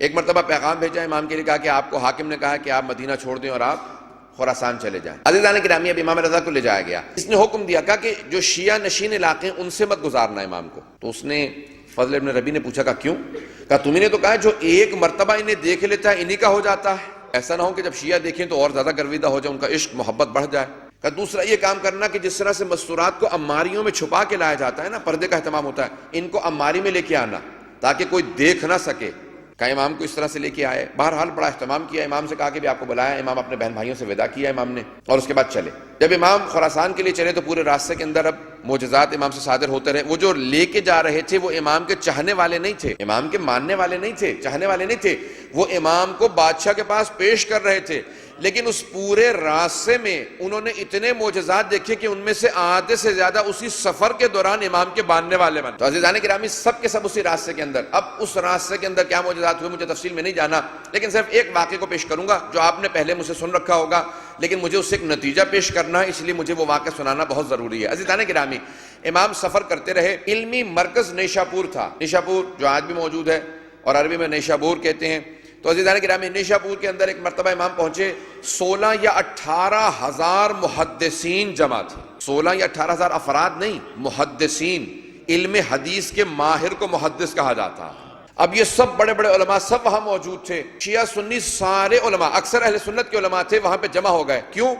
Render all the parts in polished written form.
ایک مرتبہ پیغام بھیجا امام کے لیے، کہا کہ آپ کو حاکم نے کہا کہ آپ مدینہ چھوڑ دیں اور آپ خراسان چلے جائیں۔ عزیزان گرامی، اب امام رضا کو لے جایا گیا، اس نے حکم دیا، کہا کہ جو شیعہ نشین علاقے ہیں ان سے مت گزارنا امام کو۔ تو اس نے فضل ابن ربیع نے پوچھا، کہا کیوں؟ کہا تمہیں نے تو کہا جو ایک مرتبہ انہیں دیکھ لیتا ہے انہی کا ہو جاتا ہے، ایسا نہ ہو کہ جب شیعہ دیکھیں تو اور زیادہ گرویدہ ہو جائے، ان کا عشق محبت بڑھ جائے۔ کہا دوسرا یہ کام کرنا کہ جس طرح سے مستورات کو اماریوں میں چھپا کے لایا جاتا ہے نا، پردے کا اہتمام ہوتا ہے، ان کو اماری میں لے کے آنا تاکہ کوئی دیکھ نہ سکے۔ کہا امام کو اس طرح سے لے کے آئے، بہرحال بڑا اہتمام کیا، امام سے کہا کہ بھی آپ کو بلایا، امام اپنے بہن بھائیوں سے وداع کیا امام نے، اور اس کے بعد چلے۔ جب امام خراسان کے لیے چلے تو پورے راستے کے اندر اب معجزات امام سے صادر ہوتے رہے۔ وہ جو لے کے جا رہے تھے وہ امام کے چاہنے والے نہیں تھے، امام کے ماننے والے نہیں تھے، چاہنے والے نہیں تھے، وہ امام کو بادشاہ کے پاس پیش کر رہے تھے۔ لیکن اس پورے راستے میں انہوں نے اتنے معجزات دیکھے کہ ان میں سے آدھے سے زیادہ اسی سفر کے دوران امام کے ماننے والے بنے۔ تو عزیزان گرامی، سب کے سب اسی راستے کے اندر۔ اب اس راستے کے اندر کیا معجزات ہوئے مجھے تفصیل میں نہیں جانا، لیکن صرف ایک واقعے کو پیش کروں گا جو آپ نے پہلے مجھ سے سن رکھا ہوگا، لیکن مجھے اس سے ایک نتیجہ پیش کرنا ہے، اس لیے مجھے وہ واقعہ سنانا بہت ضروری ہے۔ عزیزان گرامی، امام سفر کرتے رہے، علمی مرکز نیشاپور تھا، نیشاپور جو آج بھی موجود ہے اور عربی میں نیشابور کہتے ہیں۔ تو عزیزان گرامی، نیشاپور کے اندر ایک مرتبہ امام پہنچے، 16 یا 18 ہزار محدثین جمع تھے، 16 یا 18 ہزار افراد نہیں، محدثین، علم حدیث کے ماہر کو محدث کہا جاتا ہے۔ اب یہ سب بڑے بڑے علماء سب وہاں موجود تھے، شیعہ سنی سارے علماء، اکثر اہل سنت کے علماء تھے، وہاں پہ جمع ہو گئے۔ کیوں؟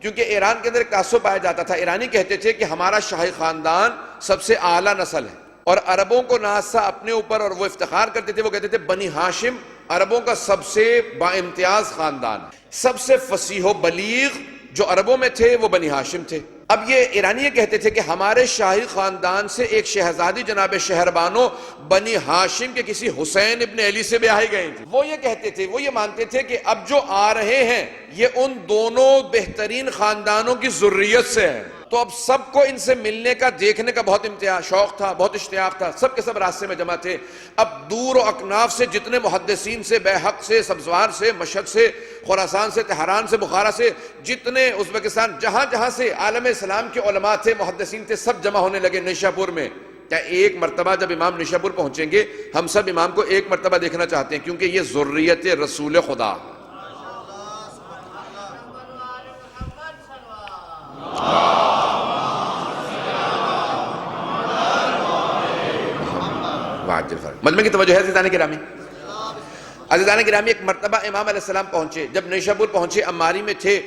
کیونکہ ایران کے اندر ایک تعصب پایا جاتا تھا، ایرانی کہتے تھے کہ ہمارا شاہی خاندان سب سے اعلیٰ نسل ہے، اور عربوں کو ناز تھا اپنے اوپر، اور وہ افتخار کرتے تھے، وہ کہتے تھے بنی ہاشم عربوں کا سب سے با امتیاز خاندان، سب سے فصیح و بلیغ جو عربوں میں تھے وہ بنی ہاشم تھے۔ اب یہ ایرانی یہ کہتے تھے کہ ہمارے شاہی خاندان سے ایک شہزادی جناب شہربانو بنی ہاشم کے کسی حسین ابن علی سے بیاہی گئی تھی۔ وہ یہ کہتے تھے، وہ یہ مانتے تھے کہ اب جو آ رہے ہیں یہ ان دونوں بہترین خاندانوں کی ذریت سے ہیں۔ تو اب سب کو ان سے ملنے کا، دیکھنے کا بہت شوق تھا، بہت اشتیاق تھا، سب کے سب راستے میں جمع تھے۔ اب دور و اکناف سے جتنے محدثین سے، بیحق سے، سبزوار سے، مشہد سے، خراسان سے، تہران سے، بخارا سے، جتنے ازبکستان، جہاں جہاں سے عالم اسلام کے علماء تھے، محدثین تھے، سب جمع ہونے لگے نیشاپور میں۔ کیا ایک مرتبہ جب امام نیشاپور پہنچیں گے، ہم سب امام کو ایک مرتبہ دیکھنا چاہتے ہیں، کیونکہ یہ ذریت رسول خدا۔ مجمع کی توجہ ہے عزیزان گرامی۔ عزیزان گرامی، ایک مرتبہ امام علیہ السلام پہنچے، جب نیشاپور پہنچے، اماری میں تھے،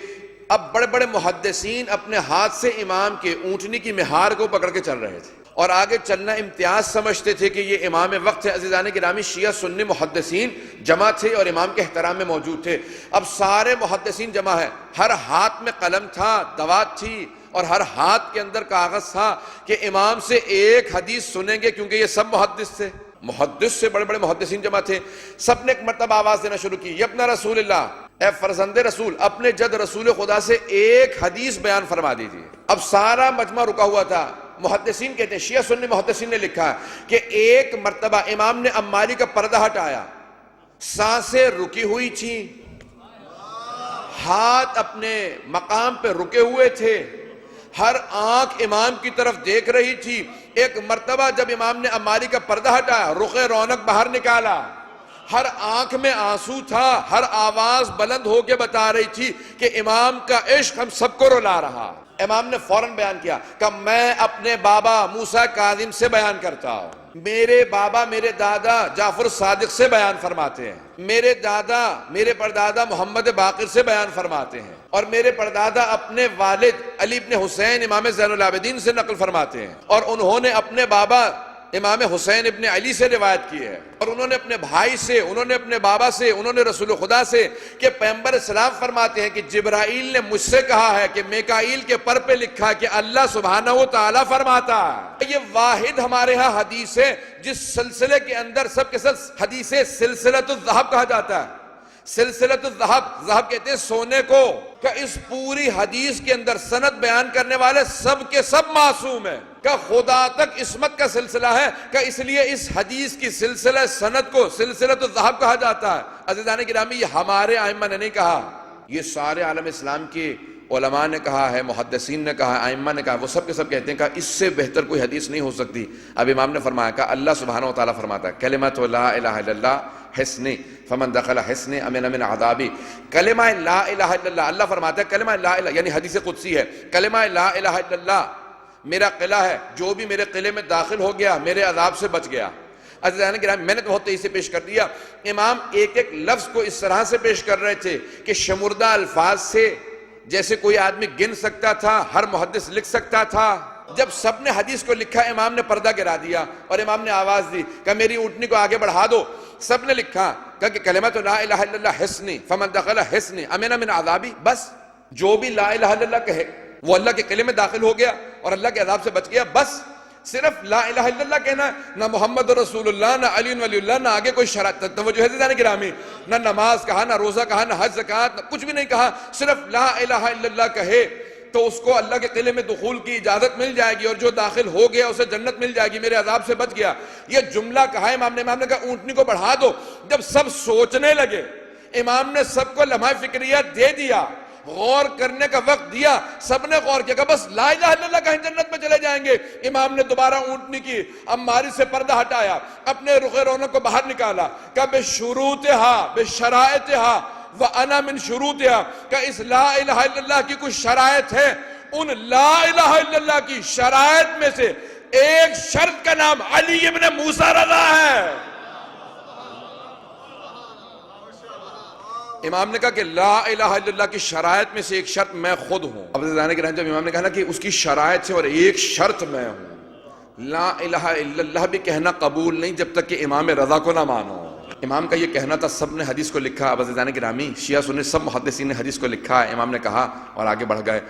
اب بڑے بڑے محدثین اپنے ہاتھ سے امام کے اونٹنی کی مہار کو پکڑ کے چل رہے تھے، اور آگے چلنا امتیاز سمجھتے تھے کہ یہ امام وقت ہے۔ عزیزان گرامی، شیعہ سنی محدثین جمع تھے اور امام کے احترام میں موجود تھے۔ اب سارے محدثین جمع ہے، ہر ہاتھ میں قلم تھا، دوات تھی، اور ہر ہاتھ کے اندر کاغذ تھا کہ امام سے ایک حدیث سنیں گے، کیونکہ یہ سب محدث تھے، محدث سے بڑے بڑے محدثین جمع تھے۔ سب نے ایک مرتبہ آواز دینا شروع کی، یبن رسول اللہ، اے فرزند رسول، اپنے جد رسول خدا سے ایک حدیث بیان فرما دیجیے۔ اب سارا مجمع رکا ہوا تھا۔ محدثین کہتے ہیں، شیعہ سنی محدثین نے لکھا ہے کہ ایک مرتبہ امام نے اماری کا پردہ ہٹایا، سانسیں رکی ہوئی تھیں، ہاتھ اپنے مقام پہ رکے ہوئے تھے، ہر آنکھ امام کی طرف دیکھ رہی تھی۔ ایک مرتبہ جب امام نے اماری کا پردہ ہٹایا، رخ رونق باہر نکالا، ہر آنکھ میں آنسو تھا، ہر آواز بلند ہو کے بتا رہی تھی کہ امام کا عشق ہم سب کو رلا رہا۔ امام نے فوراً بیان کیا کہ میں اپنے بابا موسیٰ کاظم سے بیان کرتا ہوں، میرے بابا میرے دادا جعفر صادق سے بیان فرماتے ہیں، میرے دادا میرے پردادا محمد باقر سے بیان فرماتے ہیں، اور میرے پردادا اپنے والد علی ابن حسین امام زین العابدین سے نقل فرماتے ہیں، اور انہوں نے اپنے بابا امام حسین ابن علی سے روایت کی ہے، اور انہوں نے اپنے بھائی سے، انہوں نے اپنے بابا سے، انہوں نے رسول خدا سے، کہ پیغمبر اسلام فرماتے ہیں کہ جبرائیل نے مجھ سے کہا ہے کہ میکائیل کے پر پہ لکھا ہے کہ اللہ سبحانہ و تعالیٰ فرماتا ہے۔ یہ واحد ہمارے ہاں حدیث ہے جس سلسلے کے اندر سب کے سب حدیث سلسلۃ الذہب کہا جاتا ہے۔ سلسلۃ الذہب، ذہب کہتے ہیں سونے کو، کہ اس پوری حدیث کے اندر سند بیان کرنے والے سب کے سب معصوم ہیں، کہ خدا تک عصمت کا سلسلہ ہے، کہ اس لیے اس حدیث کی سلسلہ سند کو سلسلۃ الذہب کہا جاتا ہے۔ عزیزان گرامی، یہ ہمارے ائمہ نے نہیں کہا، یہ سارے عالم اسلام کے علماء نے کہا ہے، محدثین نے کہا ہے، ائمہ نے کہا، وہ سب کے سب کہتے ہیں کہ اس سے بہتر کوئی حدیث نہیں ہو سکتی۔ اب امام نے فرمایا کہ اللہ سبحانہ و تعالیٰ فرماتا ہے کلمۃ لا الہ الا اللہ حصنی فمن دخل حصنی امن من عذابی. کلمہ لا الہ الا اللہ، اللہ فرماتا ہے کلمہ لا الہ، یعنی حدیث قدسی ہے، کلمہ لا الہ الا اللہ میرا قلعہ ہے، جو بھی میرے قلعے میں داخل ہو گیا میرے عذاب سے بچ گیا. عزیزان گرامی، میں نے تو بہت تیزی سے پیش کر دیا. امام ایک ایک لفظ کو اس طرح سے پیش کر رہے تھے کہ شمردہ الفاظ سے جیسے کوئی آدمی گن سکتا تھا، ہر محدث لکھ سکتا تھا. جب سب نے حدیث کو لکھا، امام نے پردہ گرا دیا اور امام نے آواز دی کہ میری اونٹنی کو آگے بڑھا دو. سب نے لکھا کہ کلمۃ لا الہ الا اللہ حصنی فمن دخل حصنی امن من عذابی. بس جو بھی لا الہ الا اللہ کہے وہ اللہ کے قلعے میں داخل ہو گیا اور اللہ کے عذاب سے بچ گیا. بس صرف لا الہ الا اللہ کہنا، نہ محمد رسول اللہ، نہ علی ولی اللہ، نہ آگے کوئی شرط توجہ ہے عزیزان گرامی، نہ نماز کہا، نہ روزہ کہا، نہ حج زکوٰۃ، کچھ بھی نہیں کہا. صرف لا الہ الا اللہ کہے تو اس کو اللہ کے قلعے میں دخول کی اجازت مل جائے گی، اور جو داخل ہو گیا اسے جنت مل جائے گی، میرے عذاب سے بچ گیا. یہ جملہ کہا امام نے کہا اونٹنی کو بڑھا دو. جب سب سوچنے لگے، امام نے سب کو لمحہ فکریہ دے دیا، غور کرنے کا وقت دیا، سب نے غور کیا کہ بس لا الہ الا اللہ کہیں جنت میں چلے جائیں گے. امام نے دوبارہ اونٹنی کی عماری سے پردہ ہٹایا، اپنے رخ رونق کو باہر نکالا کہ بشروطہا بشرائطہا وَأَنَا مِن شُرُوطِهَا، کہ اس لا الہ الا اللہ کی کچھ شرائط ہے. ان لا الہ الا اللہ کی شرائط میں سے ایک شرط کا نام علی ابن موسیٰ رضا ہے. امام نے کہا کہ لا الہ الا اللہ کی شرائط میں سے ایک شرط میں خود ہوں. اب جانے کے جب امام نے کہا نا کہ اس کی شرائط سے اور ایک شرط میں ہوں، لا الہ الا اللہ بھی کہنا قبول نہیں جب تک کہ امام رضا کو نہ مانو. امام کا یہ کہنا تھا، سب نے حدیث کو لکھا. اب عزیزان گرامی، شیعہ سنی سب محدثین نے حدیث کو لکھا. امام نے کہا اور آگے بڑھ گئے.